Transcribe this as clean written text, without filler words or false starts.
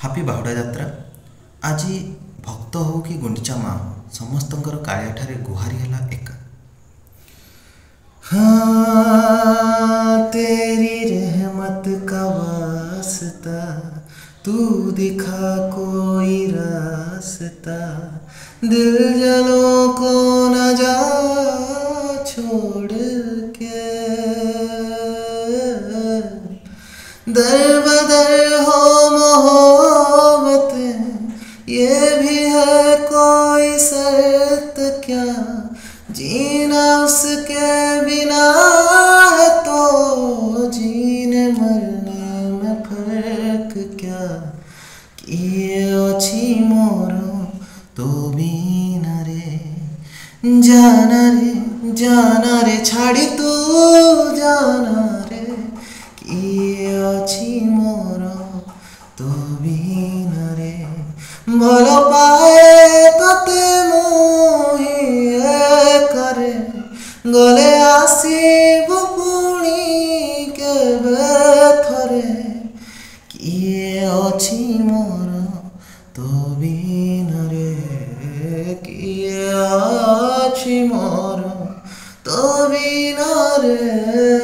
Happy Bahuda Yatra. ଆଜି ଭକ୍ତ ହଉ କି ଗୁଣ୍ଡିଚା ମା ହଉ ସମସ୍ତଙ୍କର କାଳିଆଠାରେ ଗୁହାରି ହେଲା ଏକା। हाँ तेरी रहमत का वास्ता, तू दिखा कोई रास्ता, दिल जलों को न जा छोड़ के, दर बदर हो मोहब्बतें, ये भी है कोई शर्त क्या, जीना उसके बिना है तो जीने मरने में फर्क क्या, किए अछि मोर तो बिन रे, जाना रे छाड़ी तू जाना रे, किए अछि मोर तो बिन रे, भल पाए तते मोहि करे, गले आसिबु पुणी केबे थरे, किए अछि मोर तो बिन रे, किए अछि मोर तो बिन रे।